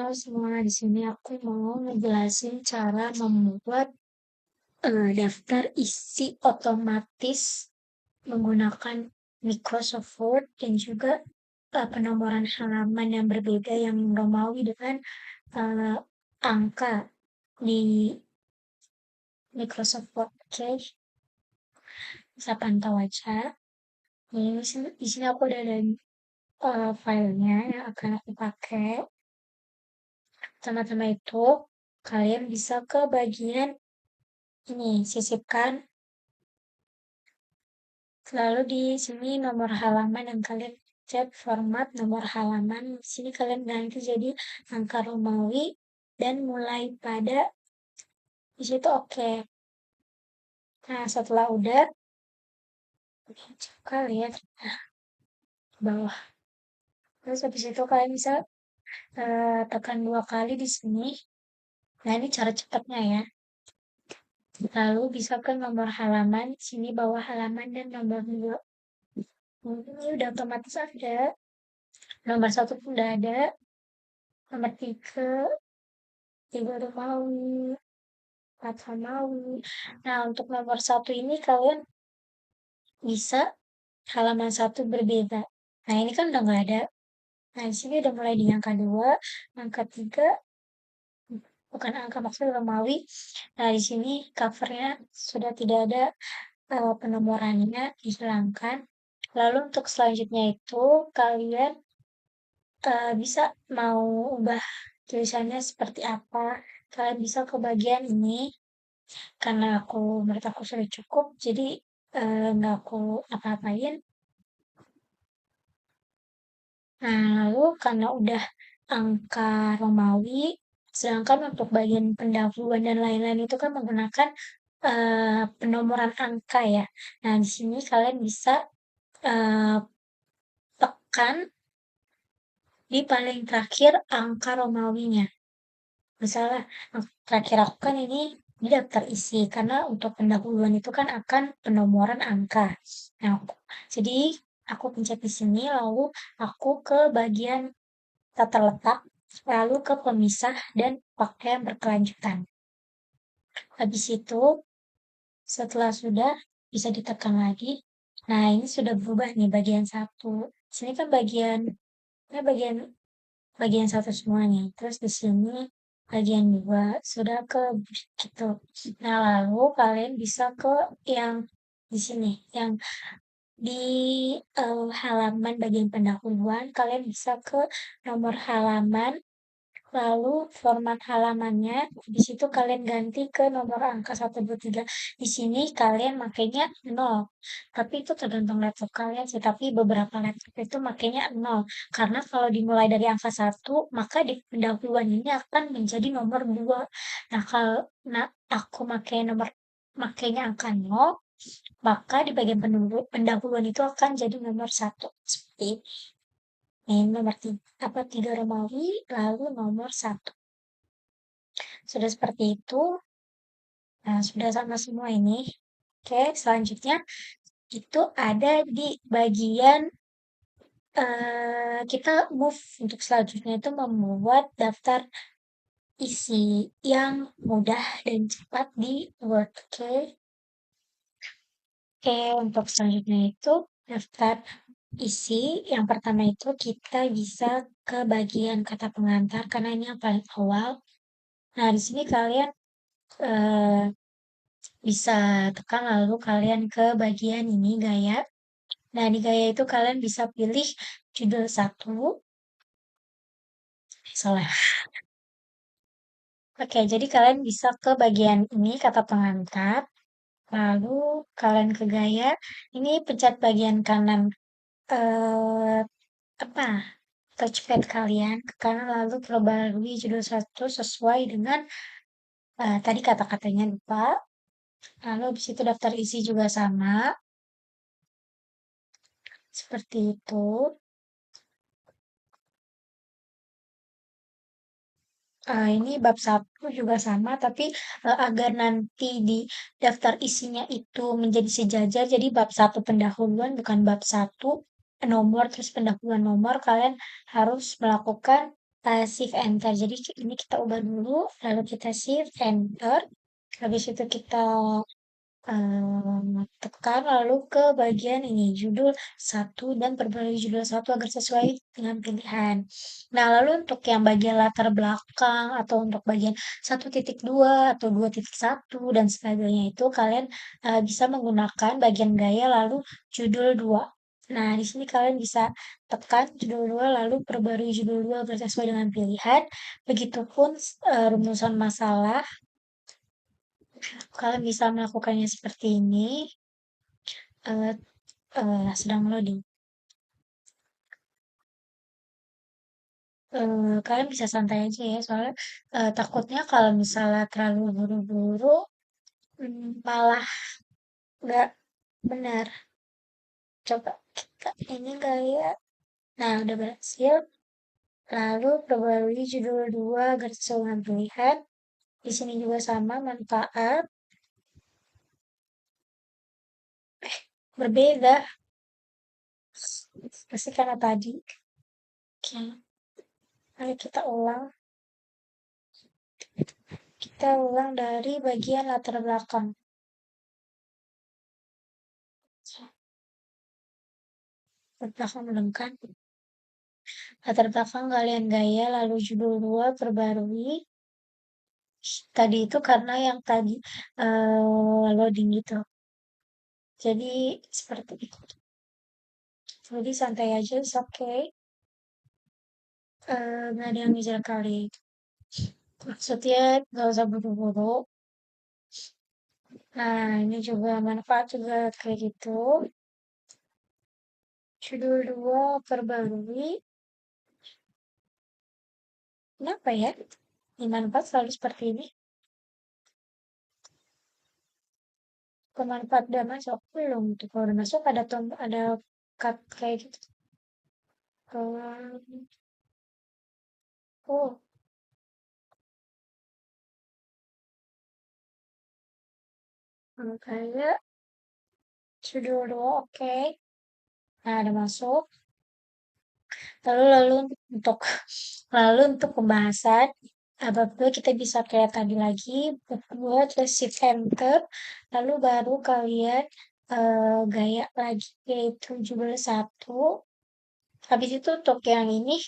Halo semua, di sini aku mau ngejelasin cara membuat daftar isi otomatis menggunakan Microsoft Word dan juga penomoran halaman yang berbeda yang Romawi dengan eh, angka di Microsoft Word. Oke, bisa pantau aja. Di sini aku udah ada filenya yang akan aku pakai. Pertama-tama itu kalian bisa ke bagian ini, sisipkan. Lalu di sini nomor halaman yang kalian cek format nomor halaman. Di sini kalian ganti jadi angka Romawi dan mulai pada di situ oke. Nah, setelah udah kalian ke bawah. Terus habis itu kalian bisa tekan 2 kali di sini. Nah, ini cara cepatnya ya. Lalu bisa ke nomor halaman, sini bawah halaman dan nomor 2. Ini udah otomatis ada. Nomor 1 pun udah ada. Nomor 3, 3 Romawi, 4 Romawi. Nah, untuk nomor 1 ini kalian bisa halaman 1 berbeda. Nah, ini kan udah nggak ada. Nah, di sini udah mulai di angka 2, angka 3, bukan angka maksudnya Romawi. Nah, di sini covernya sudah tidak ada penomorannya, dihilangkan. Lalu untuk selanjutnya itu kalian bisa mau ubah tulisannya seperti apa. Kalian bisa ke bagian ini, karena menurut aku sudah cukup, jadi nggak aku apa-apain. Nah, lalu karena udah angka Romawi, sedangkan untuk bagian pendahuluan dan lain-lain itu kan menggunakan penomoran angka ya. Nah, di sini kalian bisa eh, tekan di paling terakhir angka Romawinya. Misalnya, terakhir aku kan ini di daftar isi, karena untuk pendahuluan itu kan akan penomoran angka. Nah, jadi aku pencet di sini, lalu aku ke bagian tata letak, lalu ke pemisah dan pakaian berkelanjutan. Habis itu, setelah sudah, bisa ditekan lagi. Nah, ini sudah berubah nih bagian satu. Sini kan bagian bagian satu semuanya. Terus di sini bagian 2 sudah ke gitu. Nah, lalu kalian bisa ke yang di sini, yang di halaman bagian pendahuluan, kalian bisa ke nomor halaman, lalu format halamannya, di situ kalian ganti ke nomor angka 1, 2, 3. Di sini kalian makainya 0. Tapi itu tergantung laptop kalian sih, tapi beberapa laptop itu makainya 0. Karena kalau dimulai dari angka 1, maka di pendahuluan ini akan menjadi nomor 2. Nah, kalau aku makainya angka 0, maka di bagian pendahuluan itu akan jadi nomor 1. Seperti ini, nomor 3 Romawi, lalu nomor 1. Sudah seperti itu. Nah, sudah sama semua ini. Oke, selanjutnya itu ada di bagian kita move untuk selanjutnya itu membuat daftar isi yang mudah dan cepat di Word. Oke. Oke, untuk selanjutnya itu daftar isi. Yang pertama itu kita bisa ke bagian kata pengantar karena ini yang paling awal. Nah, di sini kalian eh, bisa tekan lalu kalian ke bagian ini gaya. Nah, di gaya itu kalian bisa pilih judul 1. Salah. Oke, jadi kalian bisa ke bagian ini kata pengantar. Lalu kalian ke gaya. Ini pencet bagian kanan eh apa? Touchpad kalian ke kanan lalu perbarui judul 1 sesuai dengan tadi kata-katanya lupa. Lalu habis itu daftar isi juga sama. Seperti itu. Ini bab 1 juga sama, tapi agar nanti di daftar isinya itu menjadi sejajar, jadi bab 1 pendahuluan bukan bab 1 nomor terus pendahuluan nomor, kalian harus melakukan shift enter. Jadi ini kita ubah dulu, lalu kita shift enter. Habis itu kita tekan lalu ke bagian ini, judul satu dan perbarui judul satu agar sesuai dengan pilihan. Nah, lalu untuk yang bagian latar belakang atau untuk bagian 1.2 atau 2.1 dan sebagainya itu kalian bisa menggunakan bagian gaya lalu judul 2. Nah, di sini kalian bisa tekan judul 2 lalu perbarui judul 2 agar sesuai dengan pilihan. Begitupun rumusan masalah kalian bisa melakukannya seperti ini. eh, sedang loading. Kalian bisa santai aja ya, soalnya takutnya kalau misalnya terlalu buru-buru, malah nggak benar. Coba kita ini kali ya. Nah, udah berhasil. Lalu perbarui judul 2 agar sesuai dengan pilihan. Di sini juga sama, manfaat. Berbeda. Pasti karena tadi. Oke, mari kita ulang. Kita ulang dari bagian latar belakang. Latar belakang belum kan? Latar belakang kalian gaya, lalu judul 2 perbarui. Tadi itu karena yang tadi loading gitu. Jadi seperti itu. Jadi santai aja, it's okay. Nggak ada yang ngejar kali. Maksudnya nggak usah buru-buru. Nah, ini juga manfaat juga kayak gitu. Judul 2 perbarui. Kenapa ya? Ini manfaat selalu seperti ini. Pemanfaat udah masuk belum tuh? Kalau udah masuk ada ada cut kayak gitu. Oh, kayak judul 2 oke. Nah, ada masuk. Lalu untuk pembahasan apabila kita bisa kayak tadi lagi buat shift enter lalu baru kalian gaya lagi yaitu judul satu. Habis itu untuk yang ini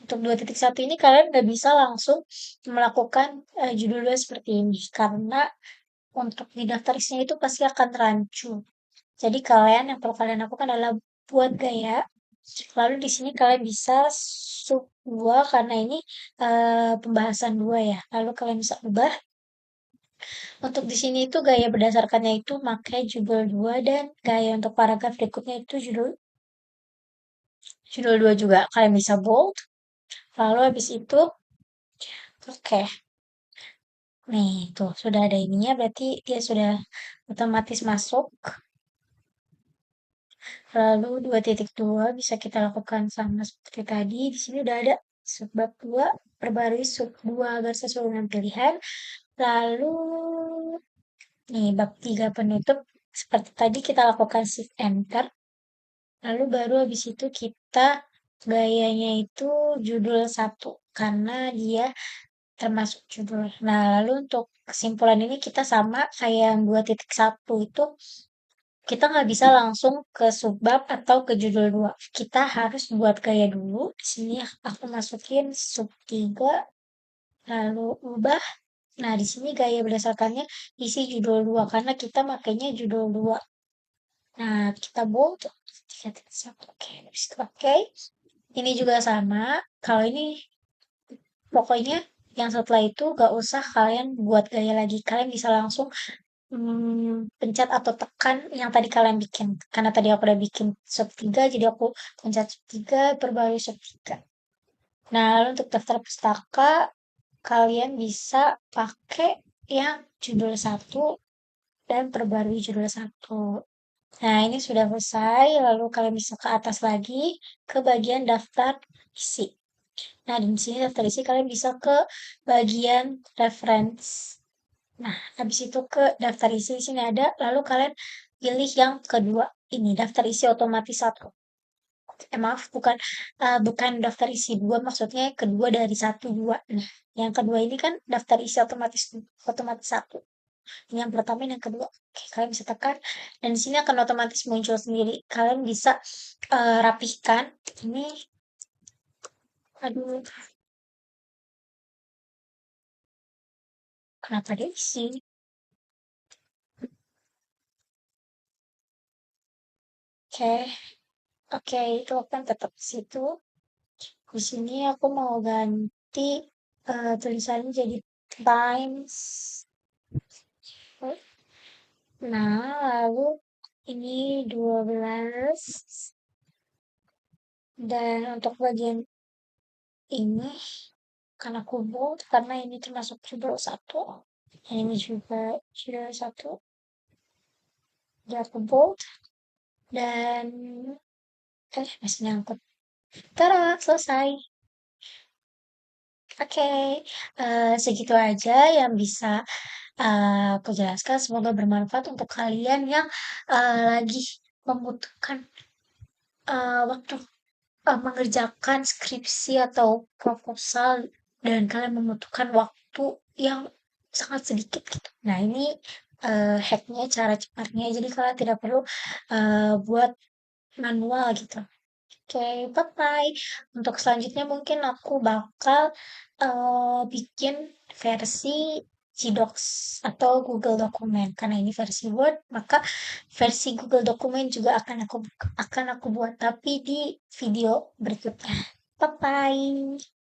untuk 2.1 ini kalian nggak bisa langsung melakukan judul 2 seperti ini karena untuk di daftar isinya itu pasti akan rancu. Jadi kalian yang perlu kalian lakukan adalah buat gaya. Lalu di sini kalian bisa sub 2 karena ini pembahasan 2 ya. Lalu kalian bisa ubah. Untuk di sini itu gaya berdasarkannya itu pakai judul 2 dan gaya untuk paragraf berikutnya itu judul 2 juga. Kalian bisa bold. Lalu habis itu oke. Nih, tuh sudah ada ininya berarti dia sudah otomatis masuk. Lalu 2.2 bisa kita lakukan sama seperti tadi. Di sini udah ada subbab 2, perbarui sub 2 agar sesuai dengan pilihan. Lalu nih bab 3 penutup seperti tadi kita lakukan shift enter. Lalu baru habis itu kita gayanya itu judul satu karena dia termasuk judul. Nah, lalu untuk kesimpulan ini kita sama kayak yang 2.1 itu kita nggak bisa langsung ke subbab atau ke judul 2. Kita harus buat gaya dulu. Di sini aku masukin sub 3, lalu ubah. Nah, di sini gaya berdasarkannya isi judul 2 karena kita makainya judul 2. Nah, kita bold. 3.1. Oke, habis itu oke. Ini juga sama. Kalau ini pokoknya yang setelah itu gak usah kalian buat gaya lagi. Kalian bisa langsung pencet atau tekan yang tadi kalian bikin. Karena tadi aku udah bikin sub 3, jadi aku pencet sub 3, perbarui sub 3. Nah, lalu untuk daftar pustaka, kalian bisa pakai yang judul satu dan perbarui judul satu. Nah, ini sudah selesai. Lalu kalian bisa ke atas lagi ke bagian daftar isi. Nah, di sini daftar isi kalian bisa ke bagian reference. Nah, habis itu ke daftar isi di sini ada, lalu kalian pilih yang kedua ini, daftar isi otomatis satu. Maaf, bukan daftar isi 2, maksudnya kedua dari satu 2. Nah, yang kedua ini kan daftar isi otomatis otomatis 1. Yang pertama dan yang kedua. Oke, kalian bisa tekan dan di sini akan otomatis muncul sendiri. Kalian bisa rapihkan ini. Aduh, kenapa dia isi? Oke, oke, itu akan tetap di situ. Di sini aku mau ganti tulisannya jadi times. Nah, lalu ini 12 dan untuk bagian ini karena aku bold karena ini termasuk judul satu. Ini juga judul satu. Jadi aku bold dan masih nyangkut. Tara, selesai. Oke, segitu aja yang bisa aku jelaskan. Semoga bermanfaat untuk kalian yang lagi membutuhkan waktu mengerjakan skripsi atau proposal dan kalian membutuhkan waktu yang sangat sedikit gitu. Nah, ini hacknya, cara cepatnya. Jadi kalian tidak perlu buat manual gitu. Oke, bye-bye. Untuk selanjutnya mungkin aku bakal bikin versi Gdocs atau Google Dokumen. Karena ini versi Word, maka versi Google Dokumen juga akan aku buat tapi di video berikutnya. Bye-bye.